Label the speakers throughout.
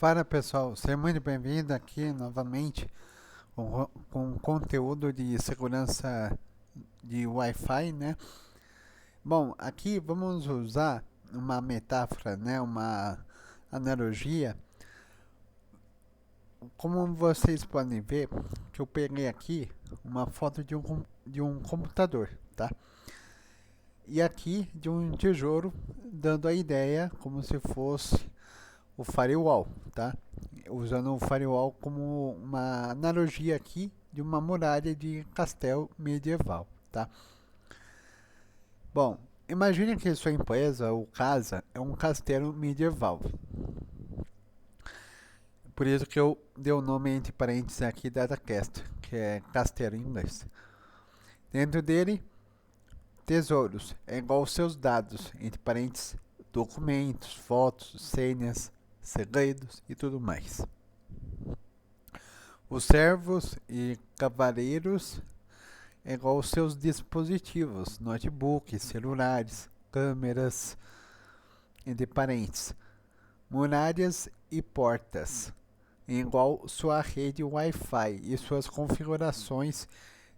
Speaker 1: Fala pessoal, seja muito bem-vindo aqui novamente com conteúdo de segurança de Wi-Fi, né? Bom, aqui vamos usar uma metáfora, né? Uma analogia. Como vocês podem ver, que eu peguei aqui uma foto de um computador, tá? E aqui de um tijolo, dando a ideia como se fosse o firewall, tá? Usando o firewall como uma analogia aqui de uma muralha de castelo medieval, tá? Bom, imagine que sua empresa ou casa é um castelo medieval. Por isso que eu dei o nome entre parênteses aqui Datacast, que é castelo em inglês. Dentro dele, tesouros, é igual aos seus dados, entre parênteses, documentos, fotos, senhas, segredos e tudo mais. Os servos e cavaleiros é igual aos seus dispositivos, notebooks, celulares, câmeras, entre parênteses, muralhas e portas, é igual sua rede Wi-Fi e suas configurações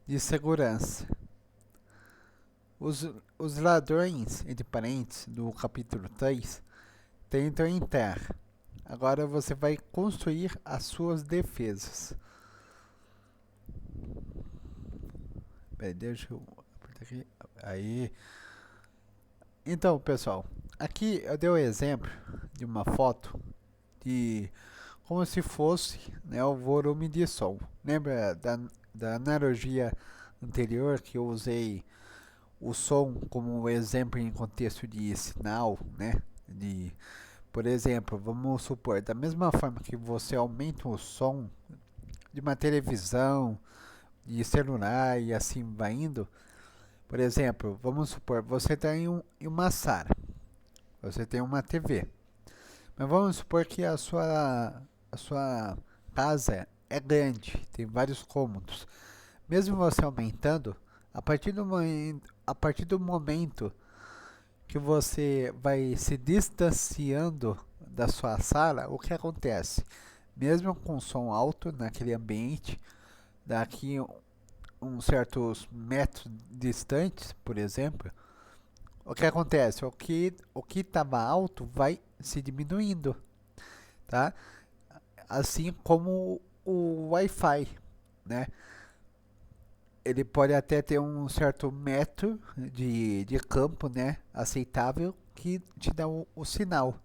Speaker 1: de segurança. Os ladrões, entre parênteses, do capítulo 3, tentam entrar. Agora você vai construir as suas defesas. Peraí, deixa eu apertar aqui. Aí. Então, pessoal, aqui eu dei o exemplo de uma foto de como se fosse, né, o volume de som. Lembra da analogia anterior que eu usei o som como exemplo em contexto de sinal, né? Por exemplo, vamos supor, da mesma forma que você aumenta o som de uma televisão, de celular e assim vai indo. Por exemplo, vamos supor, você está em uma sala, você tem uma TV. Mas vamos supor que a sua casa é grande, tem vários cômodos. Mesmo você aumentando, a partir do momento que você vai se distanciando da sua sala, o que acontece? Mesmo com som alto naquele ambiente, daqui uns certos metros distantes, por exemplo, o que acontece? O que estava alto vai se diminuindo, tá? Assim como o Wi-Fi, né? Ele pode até ter um certo metro de campo, né? Aceitável que te dá o sinal.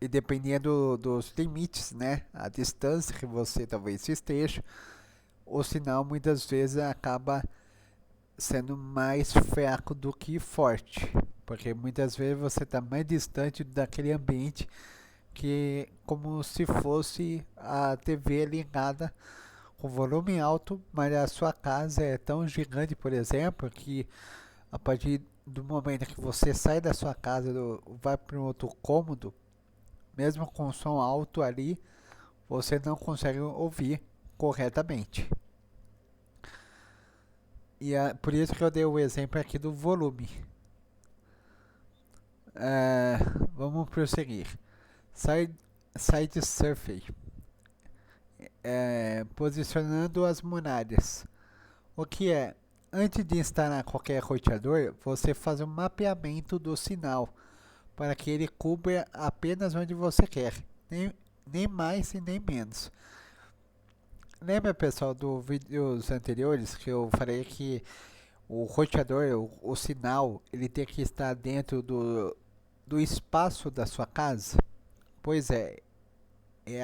Speaker 1: E dependendo dos limites, né? A distância que você talvez esteja, o sinal muitas vezes acaba sendo mais fraco do que forte, porque muitas vezes você está mais distante daquele ambiente que como se fosse a TV ligada com volume alto, mas a sua casa é tão gigante, por exemplo, que a partir do momento que você sai da sua casa, vai para um outro cômodo, mesmo com som alto ali, você não consegue ouvir corretamente. E por isso que eu dei o exemplo aqui do volume. É, vamos prosseguir. Side, side survey. Posicionando as muralhas. O que é? Antes de instalar qualquer roteador, você faz um mapeamento do sinal para que ele cubra apenas onde você quer, nem mais e nem menos. Lembra, pessoal, dos vídeos anteriores que eu falei que o roteador, o sinal, ele tem que estar dentro do espaço da sua casa? Pois é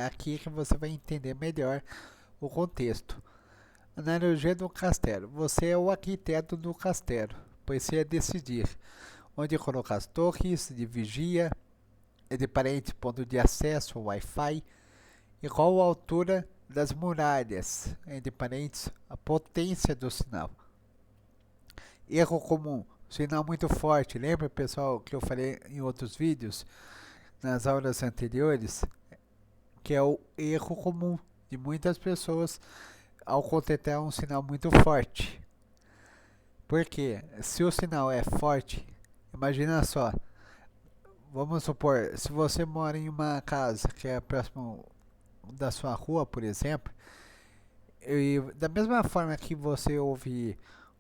Speaker 1: aqui que você vai entender melhor o contexto. Analogia do castelo. Você é o arquiteto do castelo, pois você é decidir onde colocar as torres de vigia, de parentes, ponto de acesso, Wi-Fi, e qual a altura das muralhas, entre parentes, a potência do sinal. Erro comum, sinal muito forte. Lembra, pessoal, que eu falei em outros vídeos, nas aulas anteriores, que é o erro comum de muitas pessoas ao contratar um sinal muito forte. Porque se o sinal é forte, imagina só, vamos supor, se você mora em uma casa que é próximo da sua rua, por exemplo, e da mesma forma que você ouve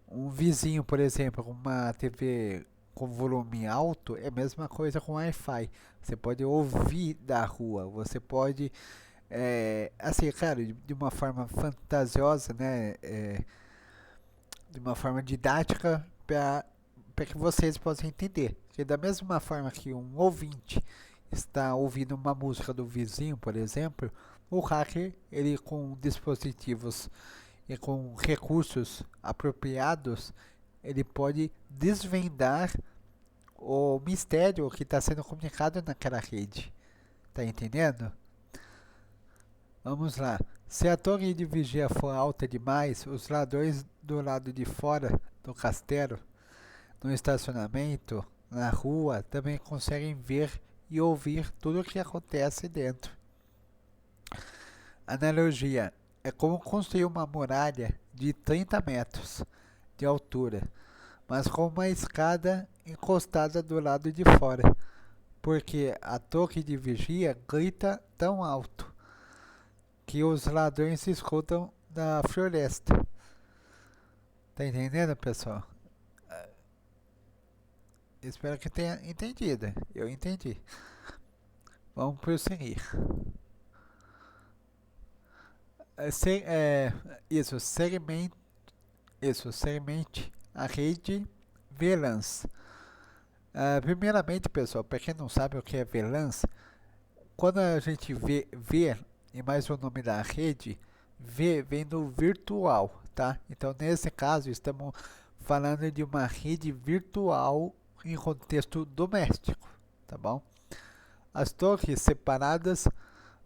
Speaker 1: um vizinho, por exemplo, com uma TV com volume alto, é a mesma coisa com Wi-Fi. Você pode ouvir da rua, você pode, assim, claro, de uma forma fantasiosa, né? De uma forma didática para que vocês possam entender. Que da mesma forma que um ouvinte está ouvindo uma música do vizinho, por exemplo, o hacker, ele com dispositivos e com recursos apropriados, ele pode desvendar o mistério que está sendo comunicado naquela rede. Tá entendendo? Vamos lá. Se a torre de vigia for alta demais, os ladrões do lado de fora do castelo, no estacionamento, na rua, também conseguem ver e ouvir tudo o que acontece dentro. Analogia: é como construir uma muralha de 30 metros de altura, mas com uma escada encostada do lado de fora, porque a torre de vigia grita tão alto que os ladrões se escutam da floresta. Tá entendendo, pessoal? Espero que tenha entendido. Eu entendi. Vamos prosseguir. Se, isso, segmente a rede VLANs. Primeiramente, pessoal, para quem não sabe o que é VLANs, quando a gente vê e mais o nome da rede, V vem do virtual, tá? Então, nesse caso, estamos falando de uma rede virtual em contexto doméstico, tá bom? As torres separadas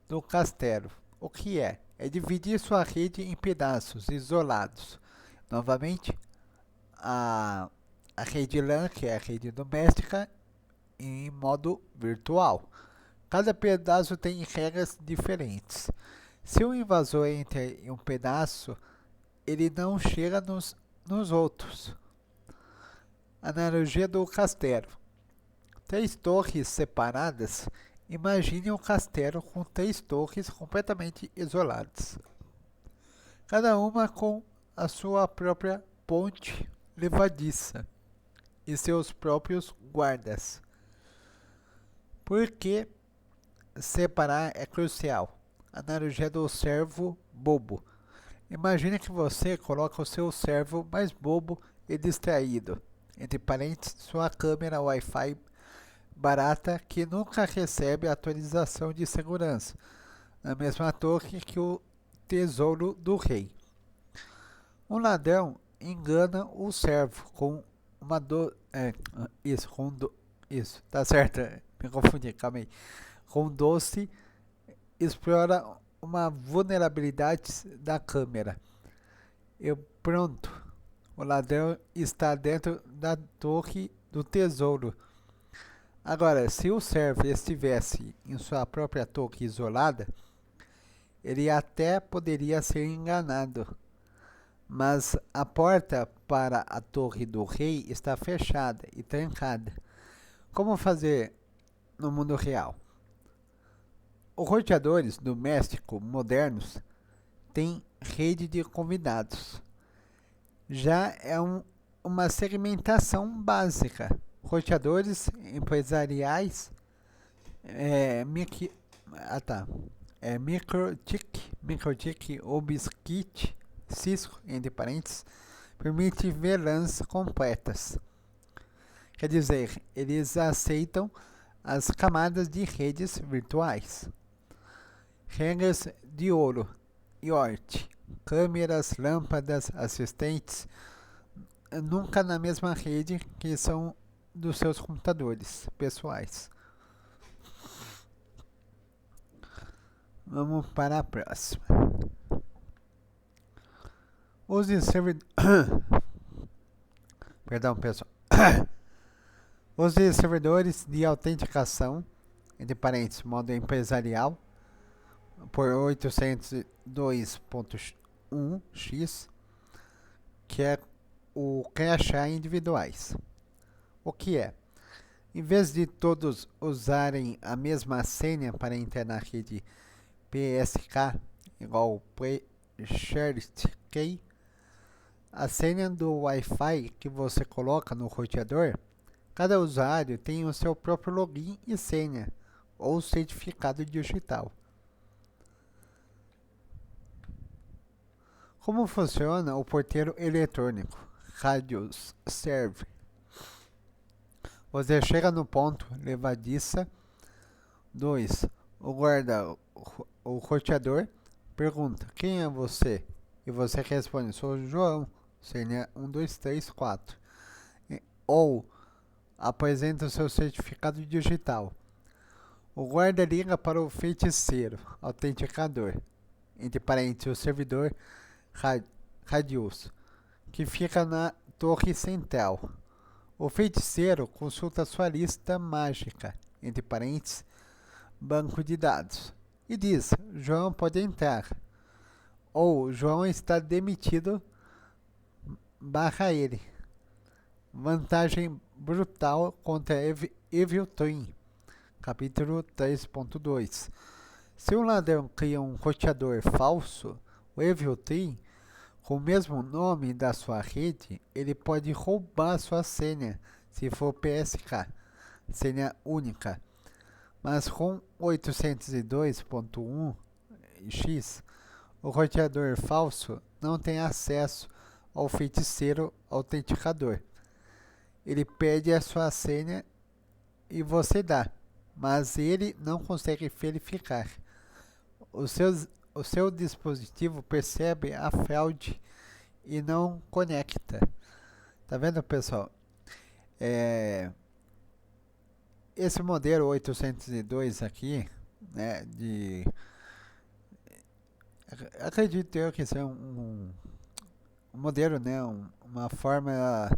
Speaker 1: do castelo. O que é? É dividir sua rede em pedaços isolados. Novamente, a rede LAN, que é a rede doméstica, em modo virtual. Cada pedaço tem regras diferentes. Se o invasor entra em um pedaço, ele não chega nos outros. Analogia do castelo. Três torres separadas. Imagine um castelo com três torres completamente isoladas. Cada uma com a sua própria ponte levadiça e seus próprios guardas. Por que separar é crucial? Analogia do servo bobo. Imagine que você coloca o seu servo mais bobo e distraído, entre parênteses, sua câmera Wi-Fi barata que nunca recebe atualização de segurança, na mesma torre que o tesouro do rei. Um ladrão engana o servo com uma isso, tá certo, me confundi, calma aí. Com doce, explora uma vulnerabilidade da câmera. E pronto, o ladrão está dentro da torre do tesouro. Agora, se o servo estivesse em sua própria torre isolada, ele até poderia ser enganado. Mas a porta para a torre do rei está fechada e trancada. Como fazer no mundo real? Os roteadores domésticos modernos têm rede de convidados. Já é uma segmentação básica. Roteadores empresariais MikroTik ou Biscuit, Cisco, entre parênteses, permite VLANs completas. Quer dizer, eles aceitam as camadas de redes virtuais. Regras de ouro, IoT, câmeras, lâmpadas, assistentes, nunca na mesma rede que são dos seus computadores pessoais. Vamos para a próxima. Use servidores. Perdão, pessoal. Use servidores de autenticação, entre parênteses, modo empresarial, por 802.1x, que é o crachá individuais. O que é? Em vez de todos usarem a mesma senha para entrar na rede PSK, igual Shared Key, a senha do Wi-Fi que você coloca no roteador, cada usuário tem o seu próprio login e senha, ou certificado digital. Como funciona o porteiro eletrônico? Radius Serve. Você chega no ponto levadiça. 2. O guarda, o roteador, pergunta: quem é você? E você responde: sou o João, senha 1234. Ou apresenta o seu certificado digital. O guarda liga para o feiticeiro, autenticador, entre parênteses, o servidor Radius, que fica na torre central. O feiticeiro consulta sua lista mágica, entre parênteses, banco de dados, e diz: João pode entrar. Ou João está demitido, barra ele. Vantagem brutal contra Evil Twin. Capítulo 3.2. Se um ladrão cria um roteador falso, o Evil Twin, com o mesmo nome da sua rede, ele pode roubar sua senha, se for PSK, senha única. Mas com 802.1x, o roteador falso não tem acesso ao feiticeiro autenticador. Ele pede a sua senha e você dá, mas ele não consegue verificar. O seu dispositivo percebe a fraude e não conecta. Tá vendo, pessoal? Esse modelo 802 aqui, né, acredito eu que isso é um modelo, né, uma forma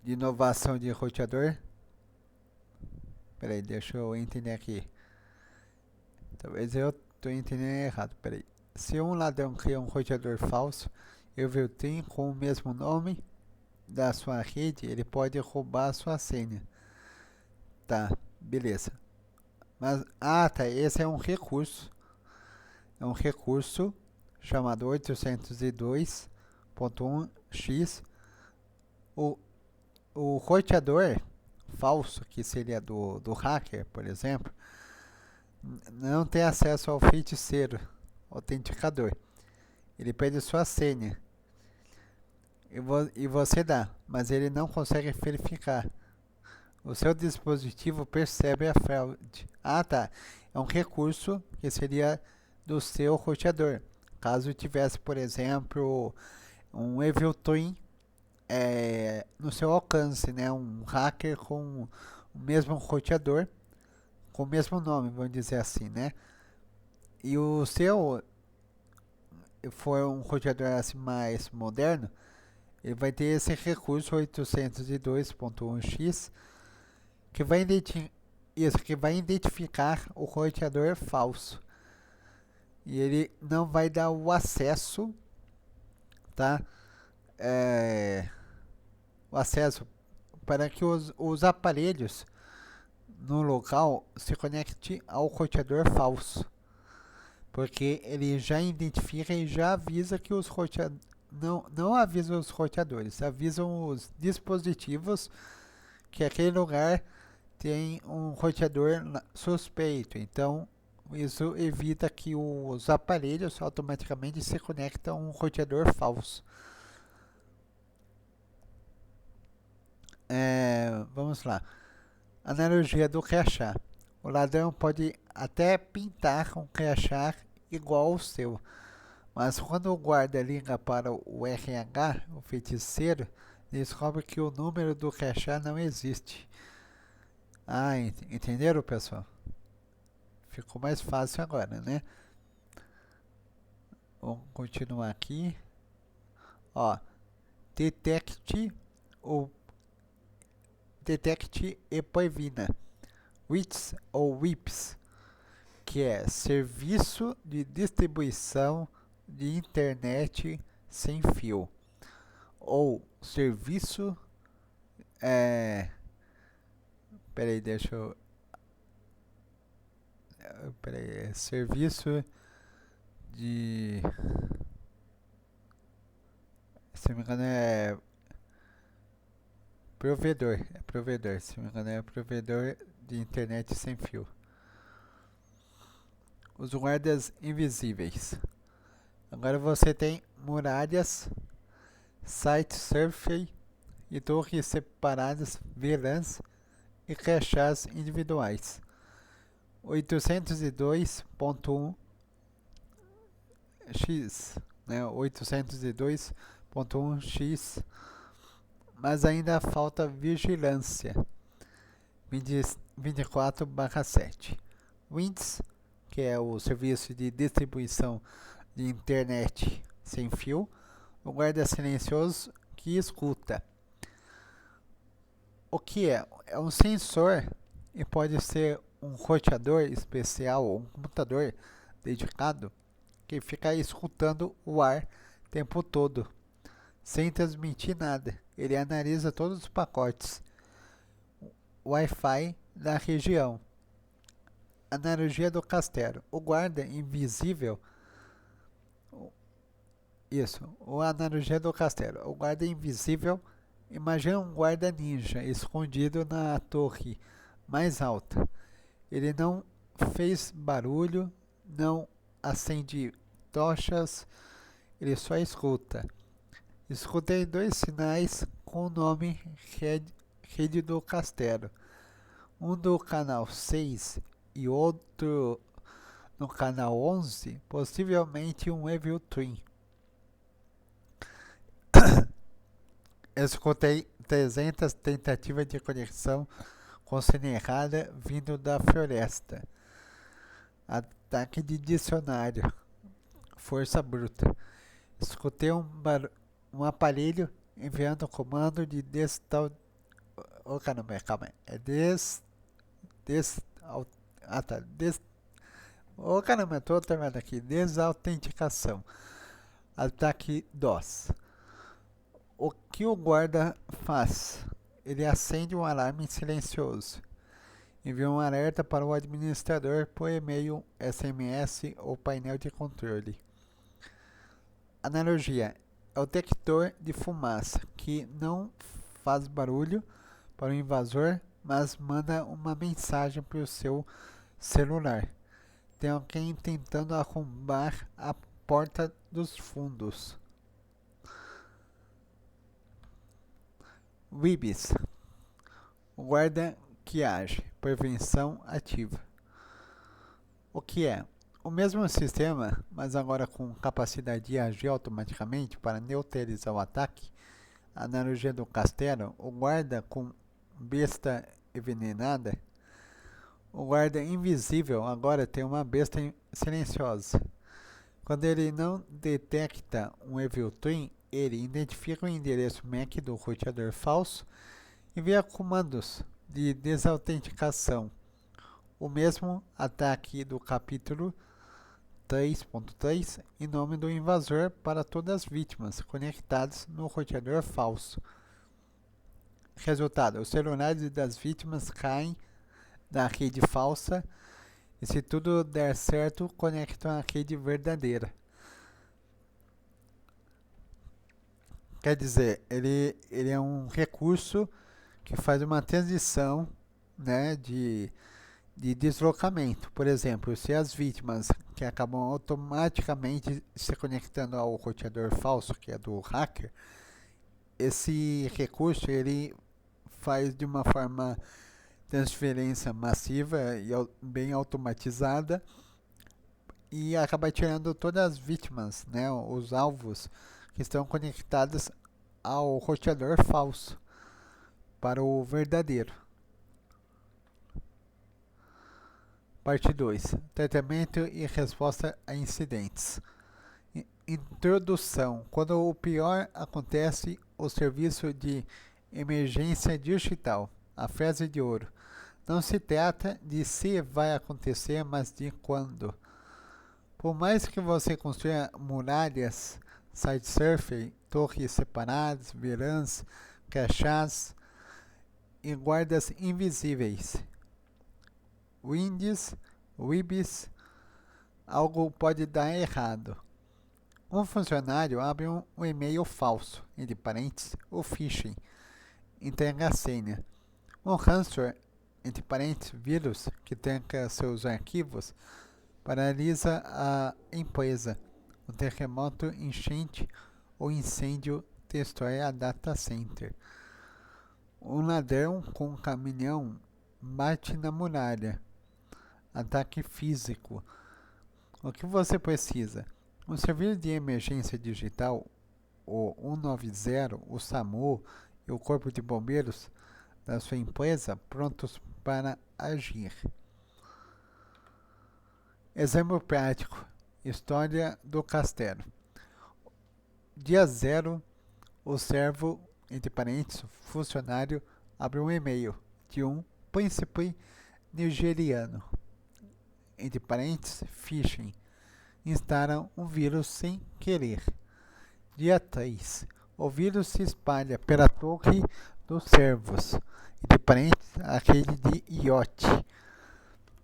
Speaker 1: de inovação de roteador. Peraí, deixa eu entender aqui. Talvez eu estou entendendo errado, peraí. Se um ladrão cria um roteador falso, eu tenho com o mesmo nome da sua rede, ele pode roubar a sua senha. Tá, beleza. Mas, tá, esse é um recurso. É um recurso chamado 802.1x. O roteador falso, que seria do hacker, por exemplo, não tem acesso ao feiticeiro autenticador. Ele pede sua senha e você dá, mas ele não consegue verificar. O seu dispositivo percebe a fraude. Tá. É um recurso que seria do seu roteador. Caso tivesse, por exemplo, um Evil Twin no seu alcance, né? Um hacker com o mesmo roteador, com o mesmo nome, vamos dizer assim, né? E o seu for um roteador assim mais moderno, ele vai ter esse recurso 802.1x que vai identificar o roteador falso. E ele não vai dar o acesso, tá? O acesso para que os aparelhos no local se conectem ao roteador falso. Porque ele já identifica e já avisa que os roteadores... Não avisa os roteadores, avisam os dispositivos que aquele lugar tem um roteador suspeito. Então, isso evita que os aparelhos automaticamente se conectem a um roteador falso. Vamos lá. Analogia do crachá. O ladrão pode até pintar um crachá igual ao seu, mas quando o guarda liga para o RH, o feiticeiro, descobre que o número do crachá não existe. Entenderam, pessoal? Ficou mais fácil agora, né? Vamos continuar aqui. Detecte e previna. WITS ou WIPS, que é Serviço de Distribuição de Internet Sem Fio, ou Serviço Peraí, deixa eu. Peraí, serviço de. Se não me engano é provedor. É provedor, se não me engano é provedor de internet sem fio. Os guardas invisíveis. Agora você tem muralhas, site surfing e torres separadas, VLANs e crachás individuais. 802.1x, né? 802.1x, mas ainda falta vigilância. 24/7. Winds, que é o serviço de distribuição de internet sem fio. O guarda silencioso que escuta. O que é? É um sensor e pode ser um roteador especial ou um computador dedicado que fica escutando o ar o tempo todo, sem transmitir nada. Ele analisa todos os pacotes Wi-Fi da região. Analogia do castelo. O guarda invisível. Isso, a analogia do castelo. O guarda invisível. Imagina um guarda ninja escondido na torre mais alta. Ele não fez barulho, não acende tochas, ele só escuta. Escutei 2 sinais com o nome Rede do Castelo. Um do canal 6 e outro no canal 11, possivelmente um Evil Twin. Escutei 300 tentativas de conexão com sina errada vindo da floresta. Ataque de dicionário. Força bruta. Escutei um aparelho enviando comando de oh, caramba, calma aí. É oh, caramba, eu tô terminando aqui. Desautenticação. Ataque DOS. O que o guarda faz? Ele acende um alarme silencioso. Envia um alerta para o administrador por e-mail, SMS ou painel de controle. Analogia. É o detector de fumaça que não faz barulho para o invasor, mas manda uma mensagem para o seu celular. Tem alguém tentando arrombar a porta dos fundos. WIBs. O guarda que age. Prevenção ativa. O que é? O mesmo sistema, mas agora com capacidade de agir automaticamente para neutralizar o ataque. A analogia do castelo. O guarda com besta envenenada. O guarda invisível agora tem uma besta silenciosa. Quando ele não detecta um Evil Twin, ele identifica o endereço MAC do roteador falso e envia comandos de desautenticação. O mesmo ataque do capítulo 3.3 em nome do invasor para todas as vítimas conectadas no roteador falso. Resultado: os celulares das vítimas caem da rede falsa e, se tudo der certo, conectam à rede verdadeira. Quer dizer, ele é um recurso que faz uma transição, né, de deslocamento. Por exemplo, se as vítimas que acabam automaticamente se conectando ao roteador falso, que é do hacker, esse recurso ele faz de uma forma transferência massiva e bem automatizada e acaba tirando todas as vítimas, né, os alvos que estão conectados ao roteador falso para o verdadeiro. Parte 2. Tratamento e resposta a incidentes. Introdução. Quando o pior acontece, o serviço de emergência digital, a frase de ouro. Não se trata de se vai acontecer, mas de quando. Por mais que você construa muralhas, site surfing, torres separadas, VLANs, crachás, e guardas invisíveis. Winds, Wibs, algo pode dar errado. Um funcionário abre um e-mail falso, entre parênteses, o phishing, entrega a senha. Um ransomware, entre parênteses, vírus, que tranca seus arquivos, paralisa a empresa. Um terremoto, enchente ou incêndio destrói a data center. Um ladrão com um caminhão bate na muralha. Ataque físico. O que você precisa? Um serviço de emergência digital, o 190, o SAMU e o Corpo de Bombeiros da sua empresa prontos para agir. Exemplo prático. História do castelo. Dia 0, o servo, entre parênteses, funcionário, abre um e-mail de um príncipe nigeriano, entre parênteses, phishing. Instalam um vírus sem querer. Dia 3. O vírus se espalha pela torre dos servos, entre parênteses, aquele de iote,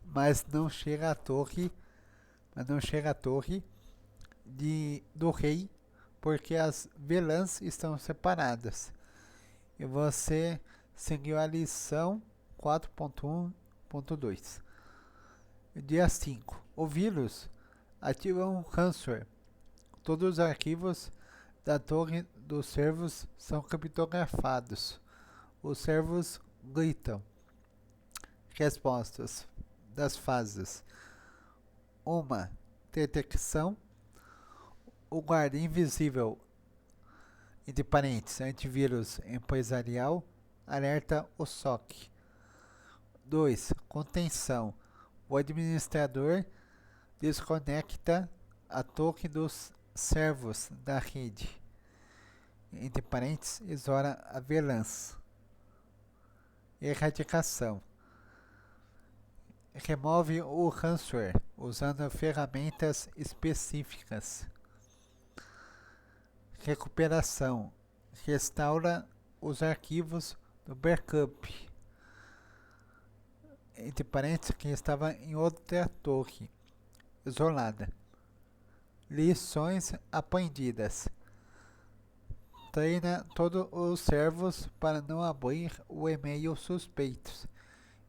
Speaker 1: mas não chega à torre do rei, porque as VLANs estão separadas. E você seguiu a lição 4.1.2. Dia 5. O vírus ativa um ransomware. Todos os arquivos da torre dos servos são criptografados. Os servos gritam. Respostas das fases. Uma, detecção. O guarda invisível, entre parênteses, antivírus empresarial, alerta o SOC. 2. Contenção. O administrador desconecta a torre dos servos da rede, entre parênteses, isola a VLANs. Erradicação. Remove o ransomware usando ferramentas específicas. Recuperação. Restaura os arquivos do backup, entre parênteses, que estava em outra torre, isolada. Lições aprendidas. Treina todos os servos para não abrir o e-mail suspeitos.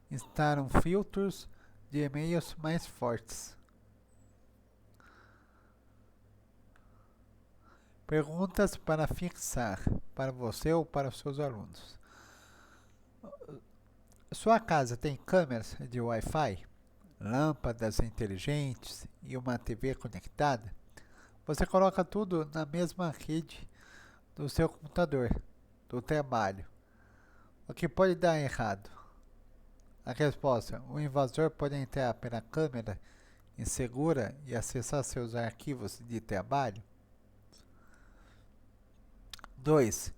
Speaker 1: Instalam filtros de e-mails mais fortes. Perguntas para fixar, para você ou para os seus alunos. Sua casa tem câmeras de Wi-Fi, lâmpadas inteligentes e uma TV conectada? Você coloca tudo na mesma rede do seu computador, do trabalho. O que pode dar errado? A resposta: o invasor pode entrar pela câmera insegura e acessar seus arquivos de trabalho. 2.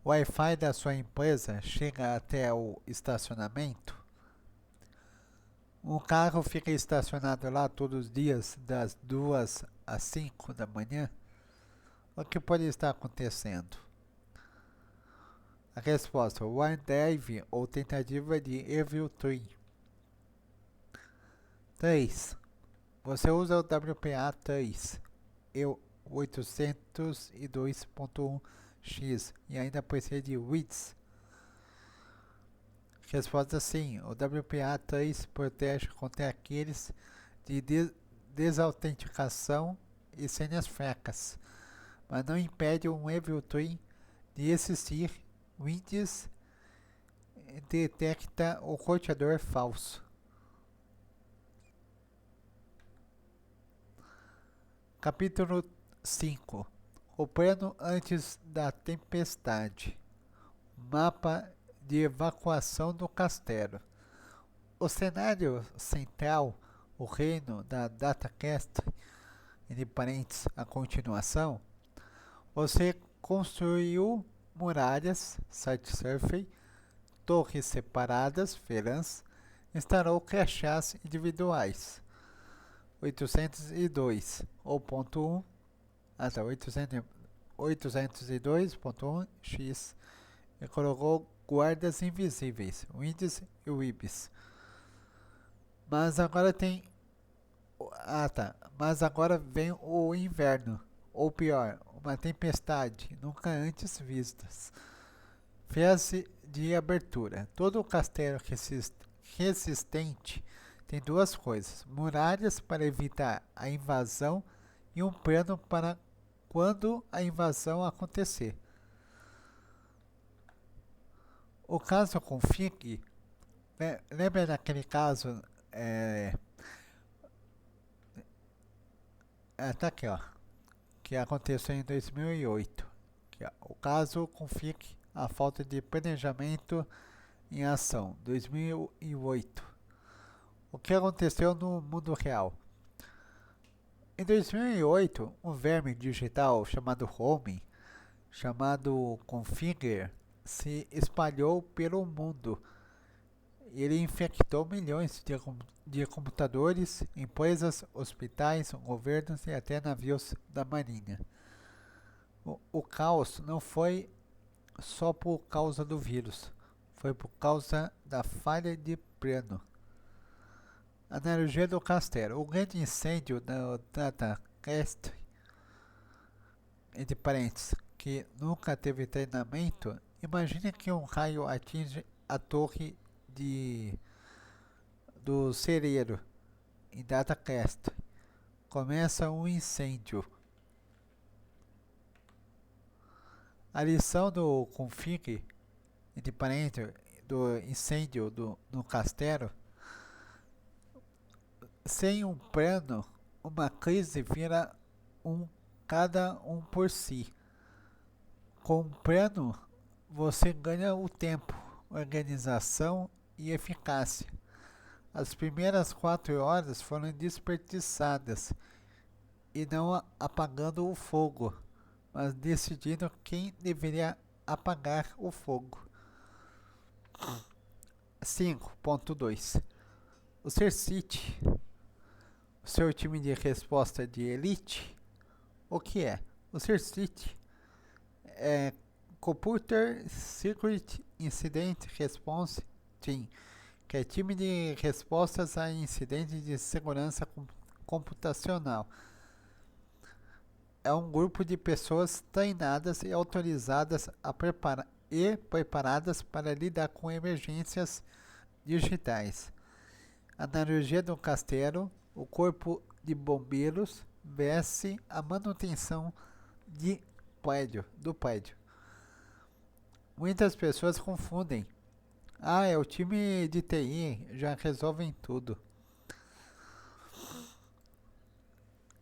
Speaker 1: O Wi-Fi da sua empresa chega até o estacionamento? Um carro fica estacionado lá todos os dias, das 2 às 5 da manhã? O que pode estar acontecendo? A resposta: OneDrive ou tentativa de Evil Tree. 3. Você usa o WPA3 e 802.1x e ainda precisa de WIDS? Resposta: sim. O WPA3 protege contra aqueles de desautenticação e senhas fracas, mas não impede um Evil Tree de existir. Windows detecta o roteador falso. Capítulo 5. O plano antes da tempestade. Mapa de evacuação do castelo. O cenário central, o reino da Datacast, entre parênteses, a continuação, você construiu muralhas, site-surfing, torres separadas, VLANs, instalou crachás individuais. 802 ou ponto 1 até 802.1x e colocou guardas invisíveis, Winds e Wibs. Mas agora tem. Ah, tá. Mas agora vem o inverno, ou pior, uma tempestade nunca antes vistas. Fase de abertura. Todo o castelo resistente tem duas coisas: muralhas para evitar a invasão e um plano para quando a invasão acontecer. O caso com Fig, lembra daquele caso? Tá aqui, ó, que aconteceu em 2008. Que é o caso com Fig, a falta de planejamento em ação, 2008. O que aconteceu no mundo real? Em 2008, um verme digital chamado Home, chamado Configure, se espalhou pelo mundo. Ele infectou milhões de computadores, empresas, hospitais, governos e até navios da marinha. O caos não foi só por causa do vírus, foi por causa da falha de plano. Analogia do castelo. O grande incêndio da Datacast, entre parênteses, que nunca teve treinamento, imagine que um raio atinge a torre do cereiro em Datacast. Começa um incêndio. A lição do config, entre parênteses, do incêndio no castelo, sem um plano, uma crise vira cada um por si. Com um plano, você ganha o tempo, organização e eficácia. As primeiras 4 horas foram desperdiçadas e não apagando o fogo, mas decidindo quem deveria apagar o fogo. 5.2 O Ser-City, o seu time de resposta de elite. O que é? O Ser-City é Computer Secret Incident Response Team, que é time de respostas a incidentes de segurança computacional. É um grupo de pessoas treinadas e autorizadas preparadas para lidar com emergências digitais. Analogia do castelo, o corpo de bombeiros veste a manutenção do prédio. Muitas pessoas confundem. É o time de TI, já resolvem tudo.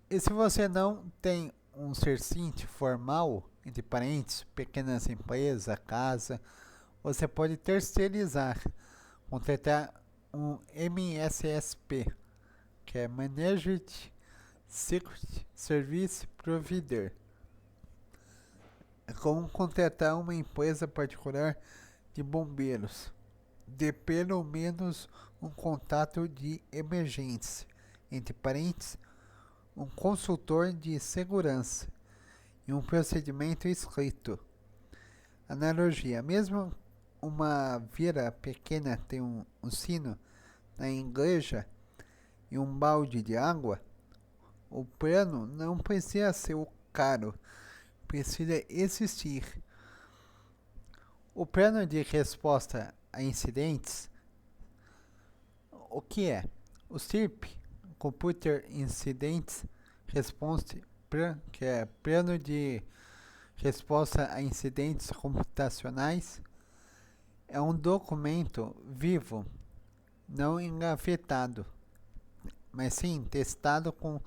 Speaker 1: E se você não tem um Ser-City formal, entre parênteses, pequenas empresas, casa, você pode terceirizar, contratar um MSSP, que é Managed Secret Service Provider. É como contratar uma empresa particular de bombeiros, de pelo menos um contato de emergência, entre parênteses, um consultor de segurança e um procedimento escrito. Analogia: mesmo uma vira pequena tem um sino na igreja e um balde de água, o plano não precisa ser o caro, precisa existir. O plano de resposta a incidentes, o que é? O CIRP, Computer Incident Response Plan, que é plano de resposta a incidentes computacionais, é um documento vivo, não engavetado, mas sim testado com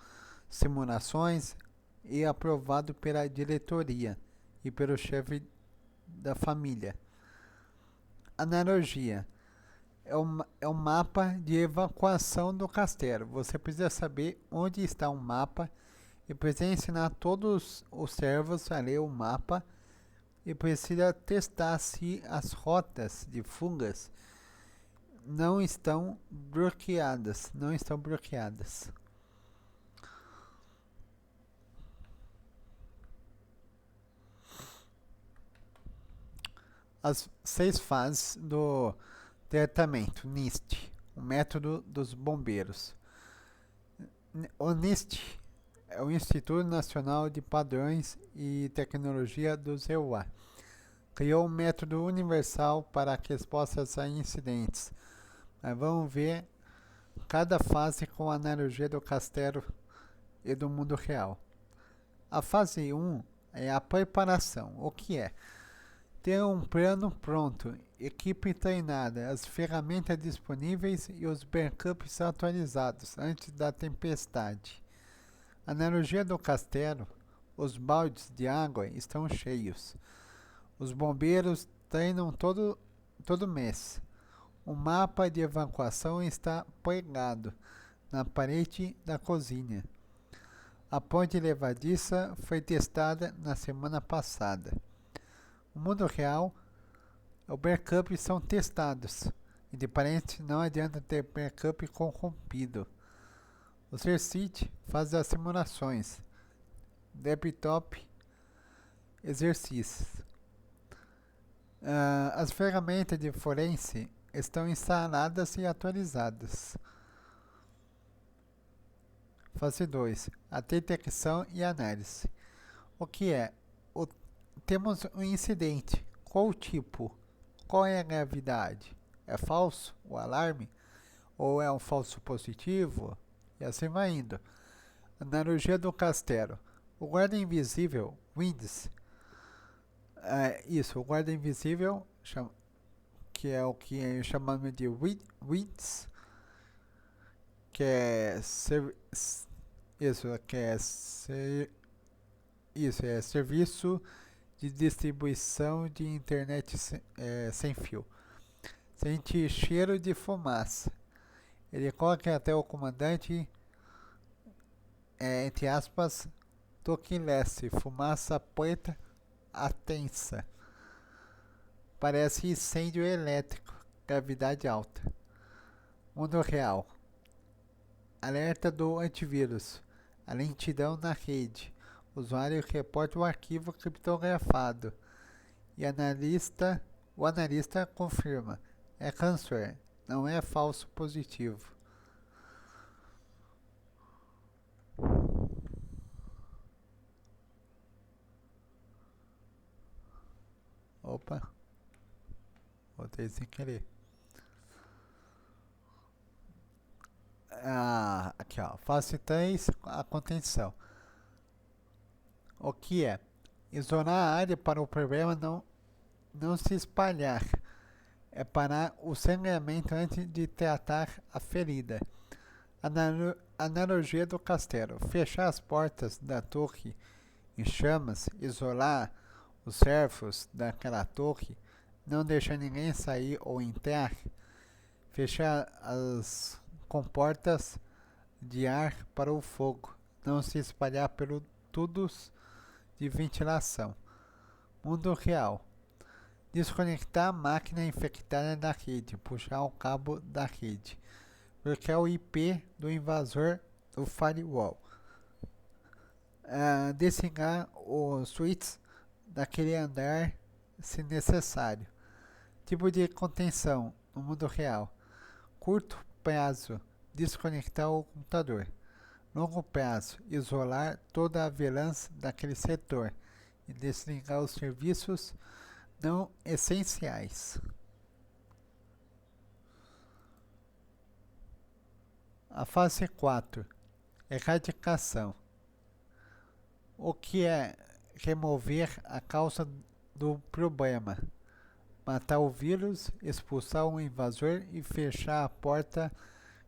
Speaker 1: simulações e aprovado pela diretoria e pelo chefe da família. Analogia: é um mapa de evacuação do castelo. Você precisa saber onde está o mapa e precisa ensinar todos os servos a ler o mapa e precisa testar se as rotas de fugas não estão bloqueadas. as 6 fases do tratamento NIST, o método dos bombeiros. O NIST é o Instituto Nacional de Padrões e Tecnologia do EUA. Criou um método universal para a resposta a incidentes. Mas vamos ver cada fase com a analogia do castelo e do mundo real. A fase 1 é a preparação. O que é? Ter um plano pronto, equipe treinada, as ferramentas disponíveis e os backups atualizados antes da tempestade. Analogia do castelo: os baldes de água estão cheios. Os bombeiros treinam todo mês. O mapa de evacuação está pregado na parede da cozinha. A ponte levadiça foi testada na semana passada. No mundo real, os backups são testados e de parente não adianta ter backup corrompido. O CERCIT faz as simulações. Desktop exercícios. As ferramentas de forense estão instaladas e atualizadas. Fase 2. A detecção e análise. O que é? Temos um incidente. Qual o tipo? Qual é a gravidade? É falso o alarme? Ou é um falso positivo? E assim vai indo. Analogia do castelo. O guarda invisível, Winds. O guarda invisível, que é o que chamamos de Winds, que é serviço de distribuição de internet sem fio. Sente cheiro de fumaça. Ele coloca até o comandante, entre aspas, toquilece, fumaça preta atensa. Parece incêndio elétrico, gravidade alta. Mundo real. Alerta do antivírus. A lentidão na rede. O usuário reporta o arquivo criptografado. E o analista confirma. É ransomware, não é falso positivo. Opa. Botei sem querer. Aqui ó, fase 3, a contenção. O que é? Isolar a área para o problema não se espalhar. É parar o sangramento antes de tratar a ferida. Analogia do castelo. Fechar as portas da torre em chamas, isolar os servos daquela torre, não deixar ninguém sair ou entrar, fechar as comportas de ar para o fogo, não se espalhar pelos tudos de ventilação. Mundo real. Desconectar a máquina infectada da rede, puxar o cabo da rede, porque é o IP do invasor do firewall. Desligar os switches daquele andar se necessário. Tipo de contenção no mundo real. Curto prazo, desconectar o computador. Longo prazo, isolar toda a vigilância daquele setor e desligar os serviços não essenciais. A fase 4. Erradicação. O que é remover a causa do problema? Matar o vírus, expulsar o invasor e fechar a porta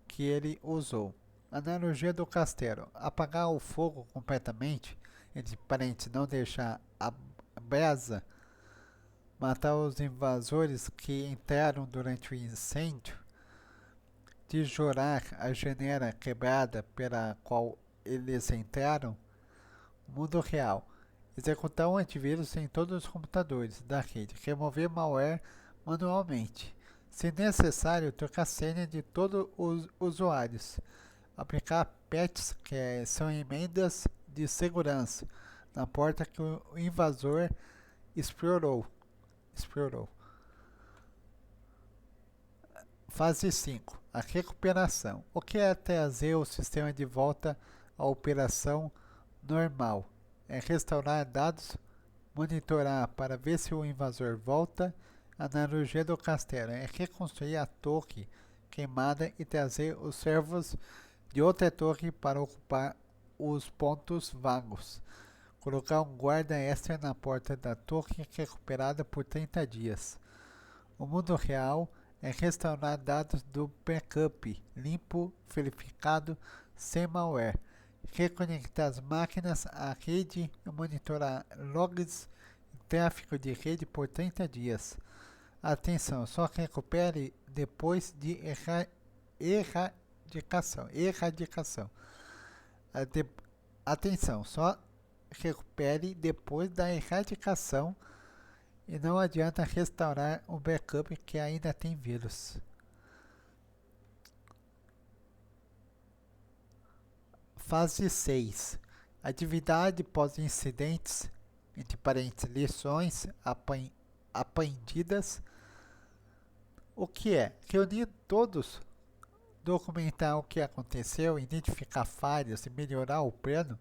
Speaker 1: que ele usou. Analogia do castelo. Apagar o fogo completamente, entre parentes, não deixar a brasa. Matar os invasores que entraram durante o incêndio. Tijolar a janela quebrada pela qual eles entraram. Mundo real. Executar um antivírus em todos os computadores da rede. Remover malware manualmente. Se necessário, trocar a senha de todos os usuários. Aplicar patches, que são emendas de segurança, na porta que o invasor explorou. Fase 5. A recuperação. O que é trazer o sistema de volta à operação normal? É restaurar dados, monitorar para ver se o invasor volta. A analogia do castelo é reconstruir a torre queimada e trazer os servos de outra torre para ocupar os pontos vagos. Colocar um guarda extra na porta da torre recuperada por 30 dias. O mundo real é restaurar dados do backup limpo, verificado, sem malware. Reconectar as máquinas à rede e monitorar logs e tráfego de rede por 30 dias. Atenção, só recupere depois de erradicação. Atenção, só recupere depois da erradicação e não adianta restaurar um backup que ainda tem vírus. Fase 6. Atividade pós-incidentes, entre parênteses, lições aprendidas. O que é? Reunir todos, documentar o que aconteceu, identificar falhas e melhorar o plano.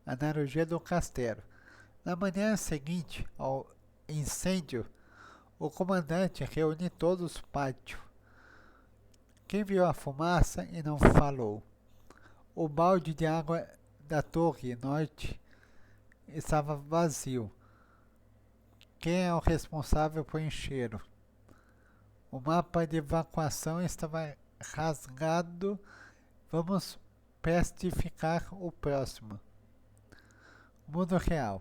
Speaker 1: Analogia do castelo. Na manhã seguinte ao incêndio, o comandante reuniu todos no pátio. Quem viu a fumaça e não falou? O balde de água da torre norte estava vazio. Quem é o responsável por encher? O mapa de evacuação estava rasgado. Vamos prestificar o próximo. Mundo real.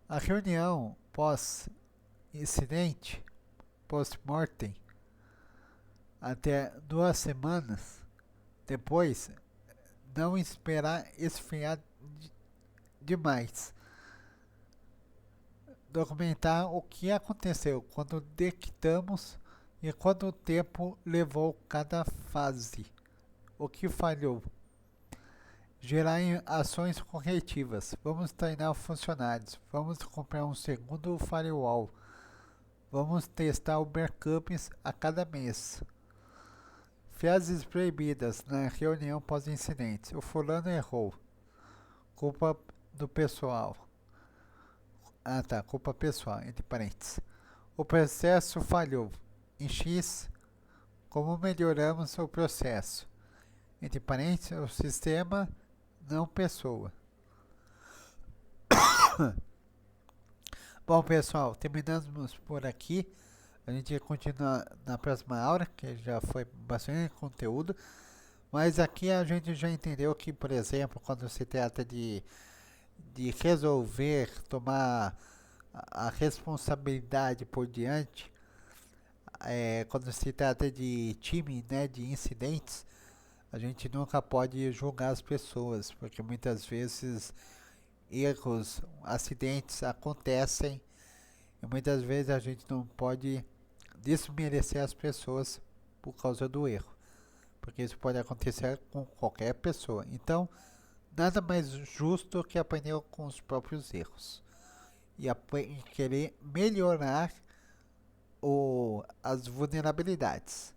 Speaker 1: A reunião pós-incidente, post-mortem, até 2 semanas depois, não esperar esfriar demais. Documentar o que aconteceu quando detectamos e quanto tempo levou cada fase. O que falhou? Gerar ações corretivas. Vamos treinar funcionários. Vamos comprar um segundo firewall. Vamos testar o backups a cada mês. Frases proibidas na reunião pós-incidente. O fulano errou. Culpa do pessoal. Culpa pessoal, entre parênteses. O processo falhou. Em X, como melhoramos o processo? Entre parênteses, o sistema, não pessoa. Bom, pessoal, terminamos por aqui. A gente continua na próxima aula, que já foi bastante conteúdo. Mas aqui a gente já entendeu que, por exemplo, quando se trata de resolver, tomar a responsabilidade por diante, quando se trata de time, né, de incidentes, a gente nunca pode julgar as pessoas, porque muitas vezes erros, acidentes acontecem e muitas vezes a gente não pode desmerecer as pessoas por causa do erro, porque isso pode acontecer com qualquer pessoa. Então, nada mais justo que aprender com os próprios erros e querer melhorar as vulnerabilidades,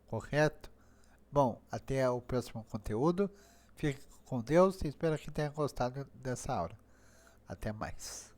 Speaker 1: correto? Bom, até o próximo conteúdo. Fique com Deus e espero que tenha gostado dessa aula. Até mais.